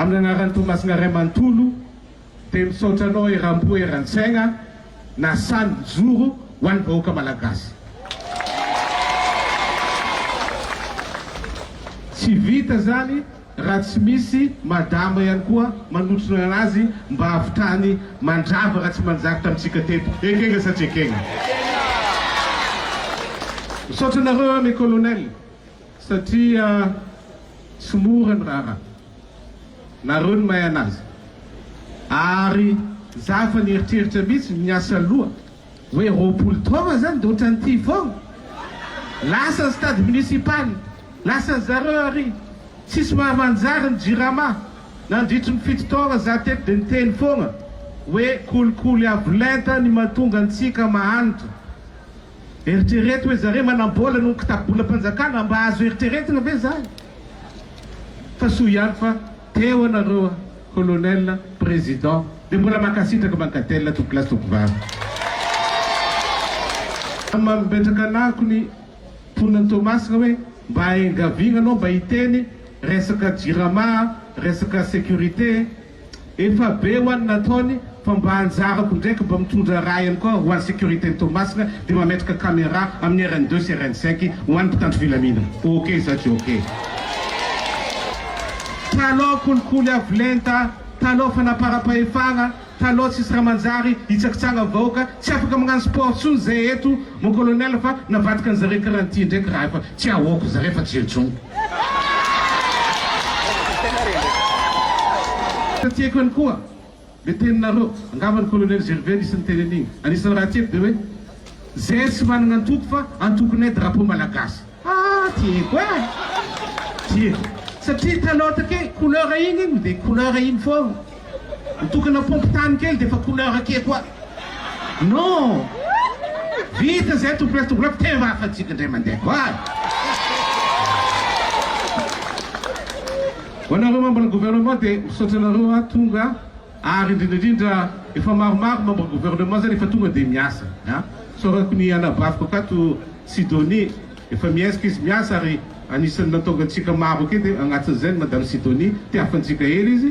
amin'ny anaran'ny Tomas Ngarimantolo dia misaotra anao eram-po eran-tsaigna na sany zoro ho an'ny vahoaka malagasy. Tsy vita zany raha tsy misy madama ihany koa manotrona anazy mba havitrany mandrava raha tsy manjakitra amintsika teto. Ekegna sa tsy ekegna? Misaotra anareo mes colonel satria tsy mora ny raha nareo ny mahay anazy ary za fa nieritreritra mihitsy miasa aloha hoe 20 taona zany dia ohatran'ity foana lasa ny stade municipal lasa ny zareo ary tsisy mahamanjary ny jirama nandritry ny 7 taona za teto dia niteny foana hoe kolikoly avolenta ny mahatonga antsika mahanitra. Eritrereto hoe zareo manambola no kitabolam-panjakana mba azo eritreretina ve zany? Fa soa ihany fa teo anareo colonel président dia mbola mankasitraka mankatela tokolasy tokovavy. Mipetraka anako ny mponan'ny Tomasina hoe mba engavigna anao mba hiteny resaka jirama, resaka sécurité efa be ho an'ny nataony fa mba anjarako ndraiky mba mitondra raha ihany koa ho an'ny sécurité ny Tomasina dia mametraka caméra amin'ny RN2 sy RN5 ho an'ny mpitandro filaminana. Ok sa tsy ok? Taloha kolikoly avolenta, taloha fanapara-pahefagna, taloha tsisy raha manjary hitsakitsanga vahoaka, tsy afaka magnano sport tsony zay eto mon colonel fa navadika ny zareo karanty ndraiky raha efa tsy ahoako zareo fa jejono. Tiako ihany koa le teninareo angavany colonel Gervais anisany tenen'igny anisany raha tiako dia hoe zay tsy manana antoko fa antokonay drapeau malagasy. Tiako tiako satria taloha take couleur igny dia couleur igny foana mitokana pompe-tany kely dia fa couleur ake koa. Non vita zay tokolasy teva afatsika indray mandeha koa. Ho anareo membre ny gouvernement dia misaotra anareo tonga ary indrindrandrindra efa maromaro membre gouvernement zany efa tonga dia miasa. Sorako ny anabaviko akato Sidonie efa miezaka izy miasa ary anisan'ny natonga antsika maro ake dia agnatin'izay madame Sidonie tiafantsika hely izy.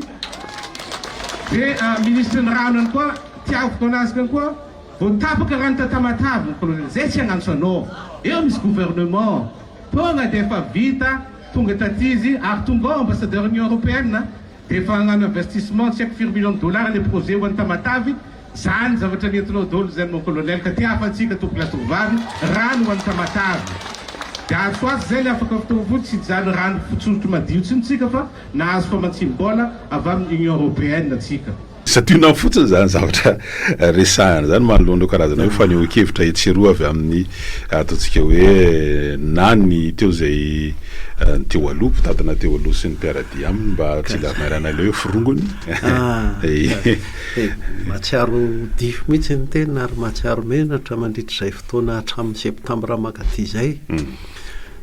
Dia ministre ny rano any koa tiaviko anazy kany koa voatapaka rano tatamatavy colonel zay tsy agnantso anao eo misy gouvernement tonga dia efa vita tonga taty izy ary tonga ao ambassadeur Union Européenne dia efa hagnano investissement tsy haiko $4 millions le projet ho an'ny Tamatavy zany zavatra nentinao dolo zany mon colonel ka tiafantsika tokolasy tovavy rano ho an'ny Tamatavy. Dia azo azy zay le afaka fitaovody tsy zany rano fotsotro madio tsy ntsika fa nahazo fa mantsimbôla avy amin'ny Union Européenne atsika. Satria fotsiny zany zavatra resahana zany manoloana karazana hoe fanehoan-kevitra etseroa avy amin'ny ataontsika hoe nany teo zay teo aloha mpitadana teo aloha sy ny mpiaradia aminy mba tsy lamarana le hoe firongony. Matsiaro difo mihitsy ny tena ary matsiaro menatra mandritra izay fotoana hatramin'ny septambra makaty zay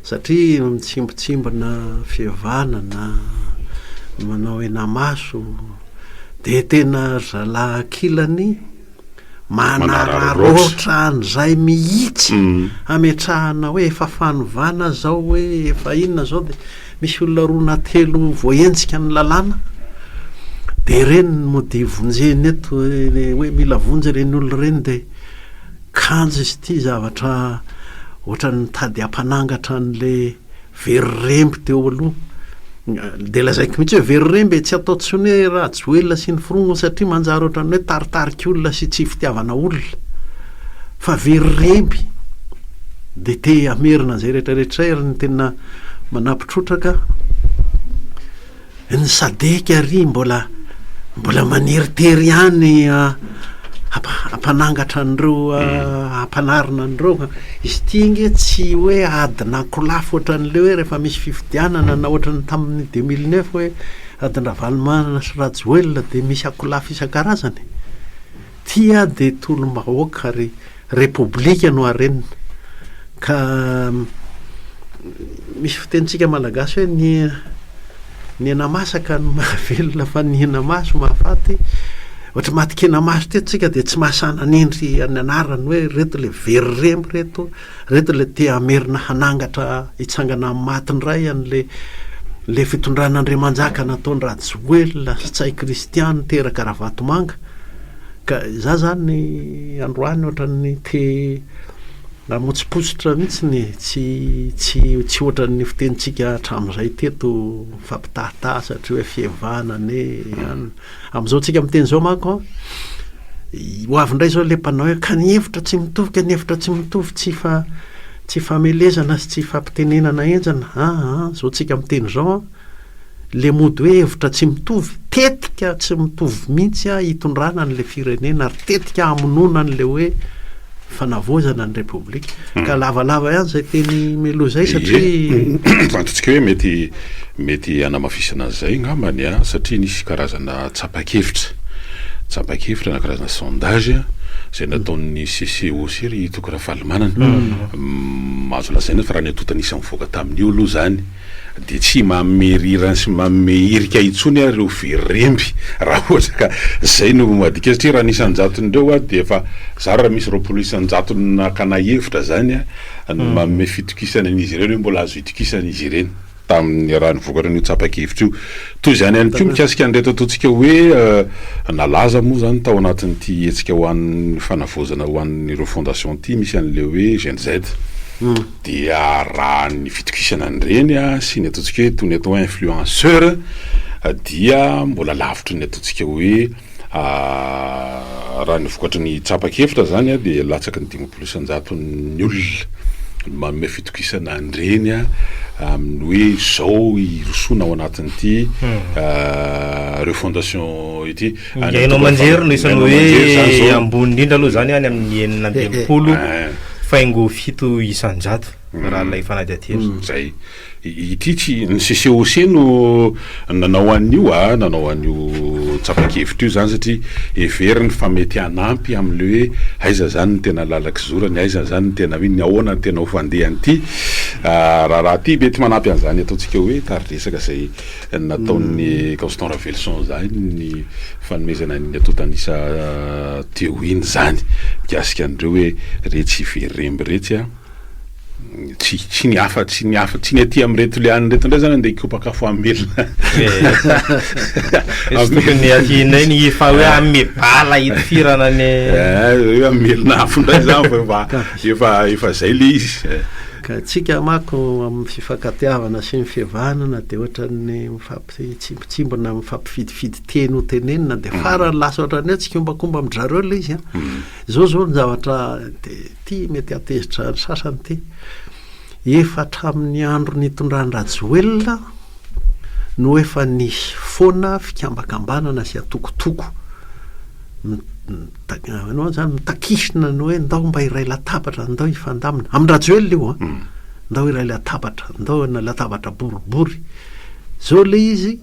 satria mitsimbotsimbana fihavanana manao enamaso dia tena zalahakilany manararoatra an'izay mihitsy ametrahana hoe efa fanovana zao hoe efa inona zao dia misy olona roa na telo voaentsika ny lalàna dia ireny mody vonjeny eto hoe mila vonjy ireny olona ireny dia kanjo izy ity zavatra ohatran'ny tady ampanangatra an'le veriremby teo aloha dia lazaiko mihitsy hoe veriremby tsy atao tsony hoe raha joelona sy ny firongo satria manjary ohatran'ny hoe taritarika olona sy tsy fitiavana olona fa veriremby dia te amerina zay rehetrarehetra ary ny tena manampitrotraka ny sadeka ary mbola maniritery ihany ampanangatra an'ireo ampanarina an'ireo izy ity nge tsy hoe adina kolafo ohatran'le hoe rehefa misy fifidianana na ohatran'ny tamin'ny 2009 hoe adina valomanana sy rajoelona dia misy akolafo isan-karazany tia dia tolom-bahoaka ary repoblika no arenina ka misy fitentsika malagasy hoe ny enamasaka no mahavelona fa ny enamaso mahafaty ohatra matika enamaso tetsika dia tsy mahasana nendry any anarany hoe reto le veriremby reto le te amerina hanangatra hitsangana amin'ny matiny ray an'le le fitondran'Andriamanjaka nataony Rajoelina sy tsay kristiany teraka Ravatomanga ka za zany androany ohatran'ny te namotsipositra mihitsy tsy ohatran'ny fitenitsika hatramin'izay teto fampitahataha satria hoe fievana am'izao tsika miteny zao manko ho avy indray zao le mpanao hoe ka ny hevitra tsy mitovy tsy famelezana sy tsy fampitenenana enjana zao tsika miteny zao le mody hoe hevitra tsy mitovy tetika tsy mitovy mihitsy hitondrana n'le firenena ary tetika hamonona n'le hoe fanavozana ny repoblika ka lavalava ihany zay teny melo zay satria fantatsika hoe mety anamafisana an'izay ngambany satria nisy karazana tsapakevitra na karazana sondage zay nataon'ny CCOC ry hitoko raha falimanana mahazo lazaina fa raha ny atota nisy mivoaka tamin'io aloha zany de tsy mamerirana sy mameirika itsony reo veremby raha ohatra ka zay no madika satria raha nisy anjatondreo de efa zary raha misy roapolo isanjatony nakana hevitra zany mame fitokisana an'izy ireny hoe mbola azo hitokisana izy ireny tamin'ny raha nivokatra n'io tsapakevitra io toy zany ihany koa mikasika an'reto ataontsika hoe nalaza moa zany tao anatin'ity hetsika ho an'ny fanavozana ho an'ireo fondation ty misy an'le hoe GNZ dia raha ny fitokisana an'ireny sy ny ataontsika hoe toy ny atao influenceur dia mbola lavitra ny ataontsika hoe raha nivokatra ny tsapakevitra zany de latsaky ny 500 ny olona manome fitokisana an'ireny amin'ny hoe zao irosona ao anatin'ity reo fondation ity iainao manjery no isany hoe ambony indrindra aloha zany any amin'ny 900 faingo 7 isanjato raha lay fanadiately zay ity tsy ny CCOC no nanao an'io tsapakevitra io zany satria everiny fa mety hanampy am'le hoe aiza zany ny tena lalaky zorany aiza zany ny tena ny ahoana ny tena ho fandehanyity raha ty mety manampy an'izany ataontsika hoe tariresaka zay nataon'ny Constant Ravelson zany ny fanomezana ny atotanisa teo iny zany mikasika an'ireo hoe retsy veremby retsy tsy ny aty am'reto le any reto ndray zany andeha ikopakafo amelona tokony atinay ny efa hoe amebala hitifirana ny hoe amelona afo ndray zany efa zay le izy ka tsika mako amin'ny fifankatiavana sy ny fihavanana de ohatran'ny mifampitsimbona mifampifidifidy teny ho tenenina de farany lasa ohatran'ny hoe tsikimbakomba am'drareo le izy zao ny zavatra de ty mety atezitra ny sasany ty efa hatramin'ny andro nitondran'ny Rajoelina no efa nisy foana fikambakambanana sy atokotoko anao zany mitakisina no hoe ndao mba iray latabatra ndao ifandamina amin'ny Rajoelina io ndao iray latabatra ndao na latabatra boribory zao le izy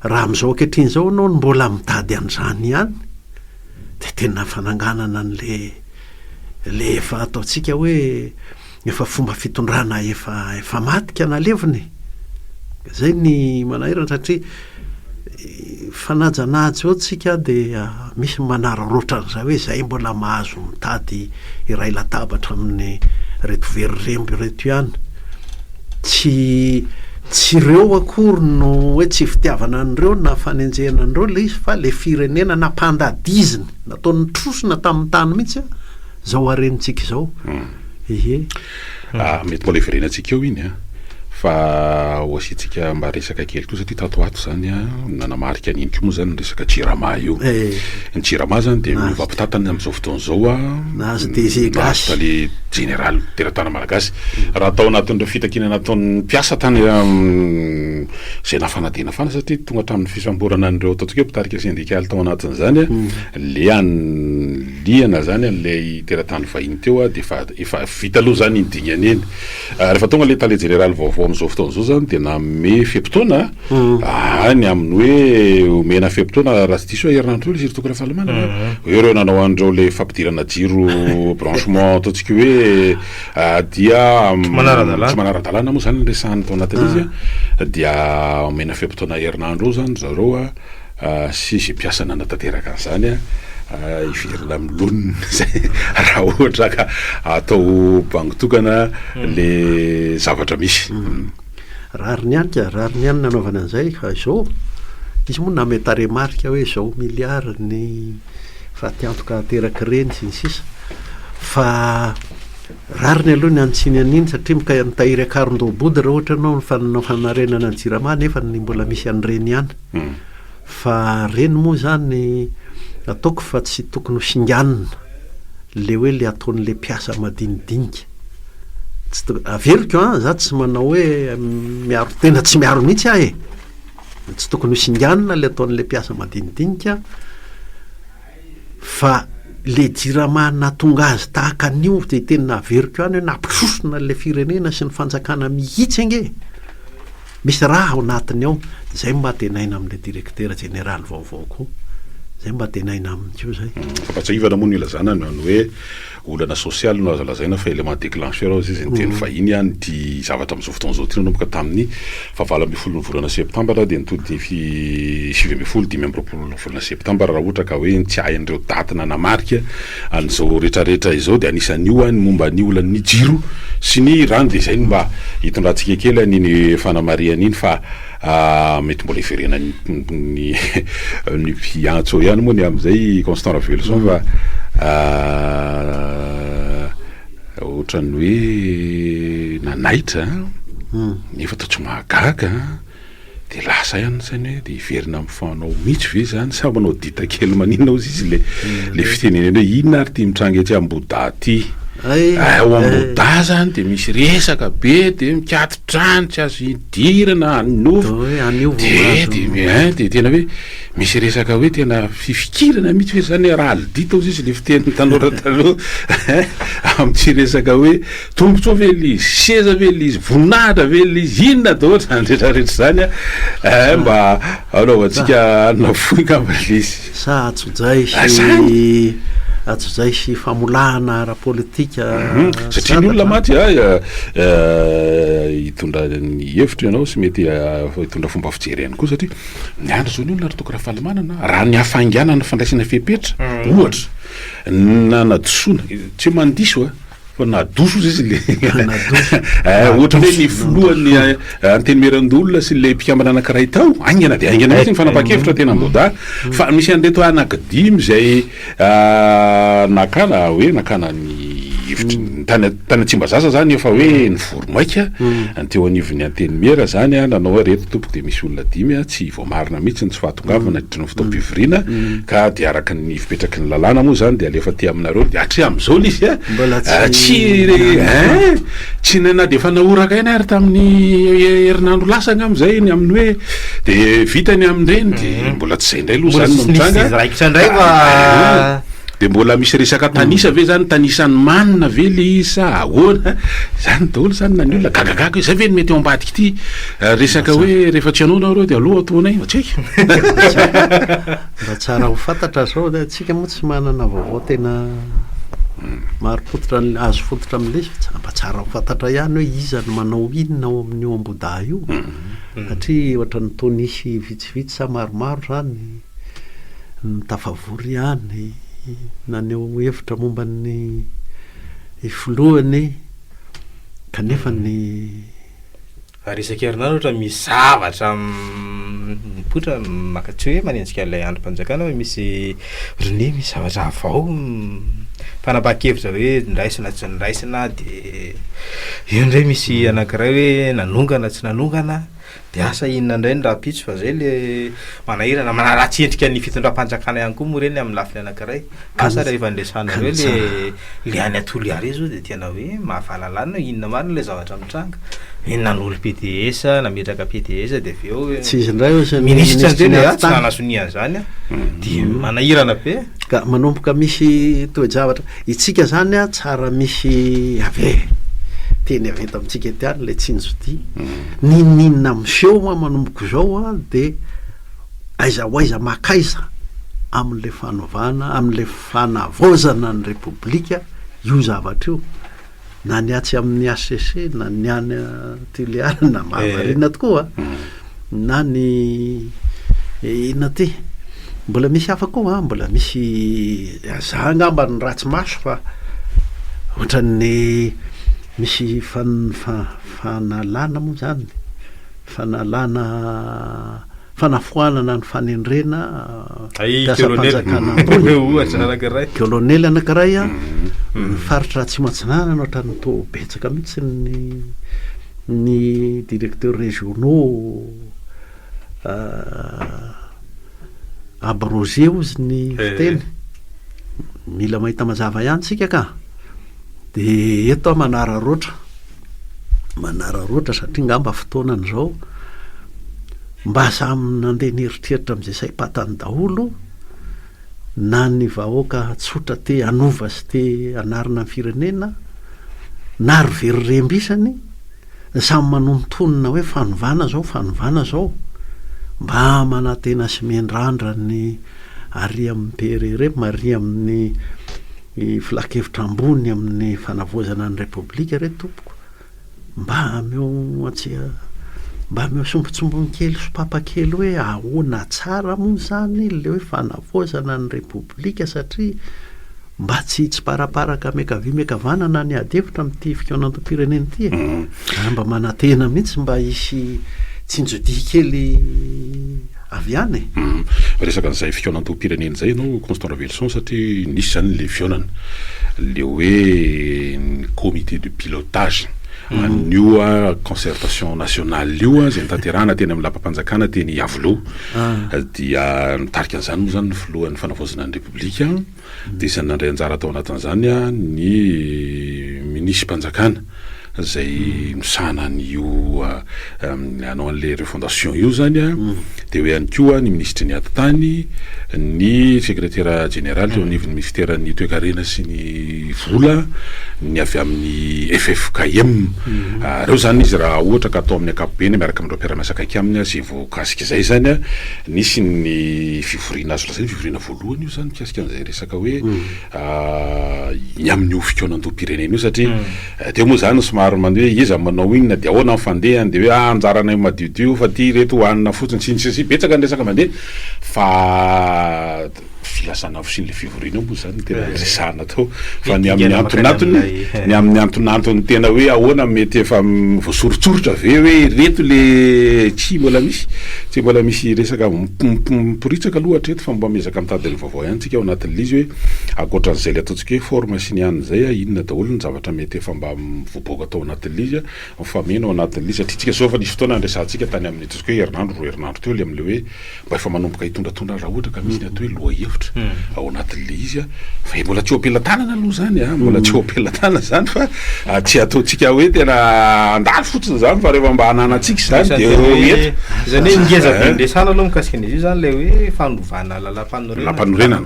raha am'izao ankehitriny zao anao mbola mitady an'izany ihany de tena fananganana le efa ataontsika hoe efa fomba fitondrana efa matika naleviny zay ny manahirana satria fanajanahitsy oatsika de misy manararaotra an'izay hoe zay mbola mahazo mitady iray latabatra amin'ny reto veriremby reto ihany tsy reo akory no hoe tsy fitiavana an'ireo na fanenjehana an'ireo le izy fa le firenena nampandadiziny nataon'ny trosona tamin'ny tany mihitsy zao arenitsika zao mety mbola iverenantsika eo iny fa oasitsika mba resaka kely koa satria tato ato zany nanamarika an'iny ko moa zany ny resaka Tsirama io ny Tsirama zany de mivampitatany am'izao fotoana zao nazy DG gasy le général teratana malagasy raha atao anatin'ireo fitakina nataon'ny mpiasa tany zay nafanadena fana satria tonga hatramin'ny fisamborana an'ireo ataontsika hoe mpitarika syndikaly tao anatin'izany le liana zany an'lay teratany vahiny teo de efa vita aloha zany indignany eny rehefa tonga le tale général vaovao am'izao fotoana zao zany de name fepitoana any amin'ny hoe omena fepitoana raha tsy diso herinandro le tokony fahalamana reo nanao an'ireo le fampidirana jiro branchement ataontsika hoe dia tsy manara-dalàna moa zany resahany tao anatin'izy dia omena fepitoana herinandro zany zareo sy zay mpiasa nanatanteraka an'izany iverina am'loniny zay raha ohatra ka atao bangitokana le zavatra misy rary ny anika rary ny any nanaovana an'izay fa zao izy moa nametaremarika hoe zao miliara ny fatiantoka teraka reny sy ny sisa fa rary ny aloha ny antsiny an'iny satria mitahiry akaron-dobody raha ohatra anao fananao fanarenana ny jirama nefa ny mbola misy an'ireny ihany fa reny moa zany ataoko fa tsy tokony ho singanina le hoe le ataon'le mpiasa madinidinika averiko za tsy manao hoe miaro tena tsy miaro mihitsy ahy tsy tokony ho singanina le ataon'le mpiasa madinidinika fa le jirama natonga azy tahaka an'io de tena averiko ihany hoe nampisosona le firenena sy ny fanjakana mihitsy ange misy raha ao anatiny ao zay mba tenaina amin'le directeur général vaovao koa zay mba tenaina amin'io zay fapatsahivana moa ny ilazana ny hoe olana sosialy no azo lazaina fa élément déclencheur ao izy ny teny fahiny ihany ty zavatra amin'izao fotoana zao ty nanomboka tamin'ny fahavalo ambin'ny folo ny volana septambra de nitody sivy ambin'ny folo dimy amby roapolo ny volana septambra raha ohatra ka hoe tsy hay an'ireo datina namarika an'izao rehetrarehetra izao de anisan'io any momba ny olan'ny jiro sy ny rano de zay mba hitondrantsika kely an'iny fanamarian'iny fa mety mbola iferena ny piantso ihany moa ny am'izay Constant Ravelson fa ohatrany hoe nanaitra nefa ta tsy mahagaga de lasa ihany zany hoe de iverina am'fanao mihitsy ve zany sa manao dita kely maninona ozy izy le fitenenena hoe inona ary ty mitrangy aty amboda ty ao amboda zany de misy resaka be de mikatitrano tsy azo idirana anofo de tena hoe misy resaka hoe tena fifikirana mihitsy hoe zany raha aldita ozy izy le fiteny tanora taloha am'tsy resaka hoe tombotsoa ve lizy seza ve lizy voninahitra ve lizy inona daholo zany rehetrarehetra zany mba anaovantsika anona foika mba lizy sa atsozay sy famolahana ara-politika satria ny olona maty hitondra ny hevitra ianao sy mety hitondra fomba fijery ihany koa satria ny andro zao ny olona ary toko raha fahalamanana raha ny hafanganana fandraisana fepetra ohatra nanadosoana tsy mandiso fa nadoso izy le ohatra hoe ny foloany antenimerandolona sy le mpikambana anankiray tao aingana de aingana mihitsy ny fanapa-kevitra tena amboda fa misy an'reto anakidimy zay nakana ny hevitry tany Tsimbazaza zany efa hoe ny voromaika teo anivon'ny antenimera zany nanao hoe reto tompoko de misy olona dimy tsy voamarina mihitsy ny tsy fahatongavana ditran'ny fotoam-pivoriana ka de araka ny fipetraky ny lalàna moa zany de alefa ty aminareo de atri am'izao lizy tsy nana de efa naoraka ina ary tamin'ny herinandro lasagna am'izay ny amin'ny hoe de vitany amin'ireny de mbola tsy zay indray aloha zany mitranga de mbola misy resaka tanisa ve zany tanisany manina ve le isa ahoana zany daholo zany na ny olona gagagaga zay ve ny mety ao ambadiky ty resaka hoe rehefa tsy anao nareo de aloha ataonay tsy haiko mba tsara ho fantatra zao de atsika moa tsy manana vaovao tena maro fototra azo fototra am'le mba tsara ho fantatra ihany hoe iza ny manao inona ao amin'io amboda io satria ohatra ny tonisy vitsivitsy sa maromaro zany ny tafavory ihany naneo hevitra momba ny filohany kanefa ny resaky herinandro ohatra misy zavatra mipotra makatsy hoe manenjika ilay androm-panjakana hoe misy rony misy zavatra avao fanapa-kevitra hoe ndraisina tsy ndraisina de io ndray misy anankiray hoe nanongana tsy nanongana de asa inona indray ny raha pitso fa zay le manahirana manaratsy endrika ny fitondram-panjakana ihany koa moa reny amin'ny lafiny anankiray asa rehefa ndresana hoe le any atoly ary zao de tena hoe mahafahalalana inona marina le zavatra mitranga inona n'olo PDS nametraka PDS de avy eo tsy izy indray ministra teny tsy nanasonia zany de manahirana be ka manomboka misy toe-javatra itsika zany tsara misy ave teny avy eto amintsika ety any le tsinjody ninina miseho manomboka zao de aiza ho aiza makaiza amin'le fanovana amin'le fanavozana ny repoblika io zavatra io na ny atsy amin'ny ACC na ny any Tuléar na mahavarina tokoa na ny ina ty mbola misy hafa koa mbola misy za angamba ny ratsy maso fa ohatran'ny misy fanalana moa zany fanalana fanafoanana ny fanendrena colonel ohatra anankiray colonel anankiray a faritra tsy matsinanana ohatrany to betsaka mihitsy ny directeur régionaux abrogé ozy ny fiteny mila mahita mazava ihany tsika ka de eto manararoatra satria ngamba fotoanany zao mba samy nandeha nyeritreritra am'izay saim-patany daholo na ny vahoaka tsotra te anova sy te anarina ny firenena na ry veryrembisany samy manomtonina hoe fanovana zao mba manatena sy mendrandra ny ary amin'ny perere mari amin'ny filakevitra ambony amin'ny fanavozana ny repoblika re tompoko mba meo sombotsombony kely sopapakely hoe ahoana tsara moa zany le hoe fanavozana ny repoblika satria mba tsy paraparaka mekavanana ny adevitra amin'ity fikoanantom-pireneny ity mba manatena mihitsy mba hisy tsinjodi kely avy any resaka an'izay fikoanantom-pireneny zay anao Constant Revelson satria nisy zany le fionana le hoe comité de pilotage an'io a concertation nationale io a zay nitanterahana teny amin'ny lapam-panjakana teny Avoloha dia nitarika an'izany moa zany ny filohan'ny fanavozana ny repoblika de isany nandray anjara tao anatin'izany a ny minisy-mpanjakana zay misana an'io anao an'le refondation io zany a de hoe ihany koa ny ministre ny aty-tany ny secrétaire général teo anivon'ny ministèren'ny toe-karena sy ny vola ny avy amin'ny FFKM reo zany izy raha ohatra ka atao amin'ny ankapobeny miaraka amin'ireo mpiara-miasa akaiky aminy zay voakasika zay zany a nisy ny fivoriana azo lazay ny fivoriana voalohany io zany mikasika an'izay resaka hoe ny amin'io fikoanantom-pirenena io satria teo moa zany somary mandeha iza manao iny na de ahoana mifandehany de hoe anjaranay madiodio fa ty reto hoanina fotsiny sy betsaka ny resaka mandeha fa filasana sy le fivoriana moa zany tena resahana tao fa ny amin'ny antonantony tena hoe ahoana mety efa voasorotsorotra ve hoe reto le tsy mbola misy resaka miporitsaka aloha hatreto fa mba mezaka mitady le vaovao ihany tsika ao anatin'le izy hoe akoatran'izay le ataontsika hoe formation ihany zay a inona daholo ny zavatra mety efa mba mivoboaka tao anatin'le izy a mifameno ao anatin'le izy satria tsika zao fa nisy fotoana andresantsika tany amin'ny ataontsika hoe herinandro teo le am'le hoe mba efa manomboka hitondratondra raha ohatra ka misy ny atao hoe loha hevitra ao anatin'le izy a fa mbola tsy oampelantanana aloha zany a mbola tsy oampelantanana zany fa tsy ataontsika hoe tena andalo fotsiny zany fa rehefa mba hananatsika zany de eto zany hoe ngeza be ndresana aloha mikasika an'izy io zany le hoe fanovana lalam-panorenana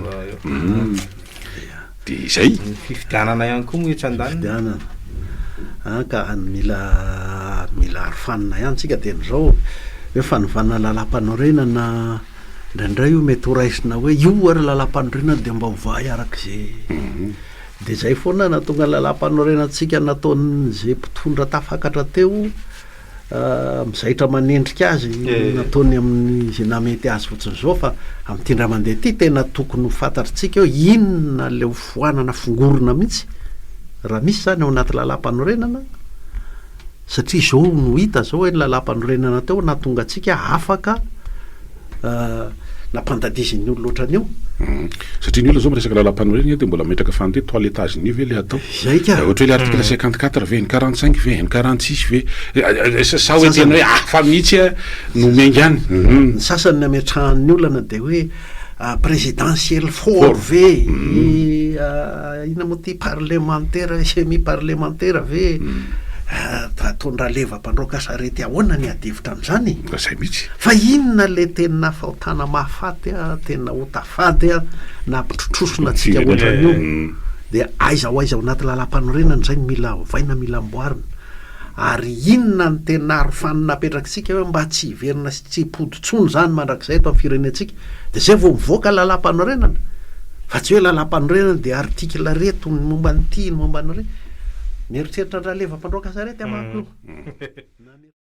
de zay fifidianana ihany koa moa etran-danina ka mila arofanina ihany tsika de n'izao hoe fanovana lalam-panorenana ndraindray io mety ho raisina hoe io ary lalam-panorenana de mba hovay arak'izay de zay foana natonga lalam-panorenantsika nataon'zay mpitondra tafakatra teo mizaitra manendrika azy nataony amin'ny zay namety azy fotsiny zao fa amin'ity ndra mandeha ty tena tokony ho fantatritsika hoe inona le hofoanana fongorona mihitsy raha misy zany ao anaty lalam-panorenana satria zao no hita zao hoe ny lalam-panorenana teo natonga atsika afaka nampandadiziny olo loatran'io satria ny olona zao miresaka lalam-panorenana de mbola metraka fandeha toiletage-nio ve le atao zay ka ohatra hoe le article 54 ve ny 45 ve ny 46 ve sa hoe tena hoe afa mihitsy a no mengy any ny sasany ametrahan'ny olana de hoe présidentiel fort ve ina moa ty parlementaire semi parlementaire ve ataondraha leva-pandroaka sarety ahoana ny adevitra am'izany zay mihitsy fa inona le tena fahotana mahafaty a tena hotafady a na mpitrotrosona atsika ohatran'io de aiza ho aiza ao anaty lalam-panorenana zay mila ovaina mila amboarina ary inona ny tena arofanina apetrakitsika hoe mba tsy hiverina sy tsy hipoditsony zany mandrakizay eto amin'ny firenentsika de zay vao mivoaka lalam-panorenana fa tsy hoe lalam-panorenana de artikla reto ny momba nyty ny momba nyre mieritreritra ndraha leva-pandroaka sarety amako io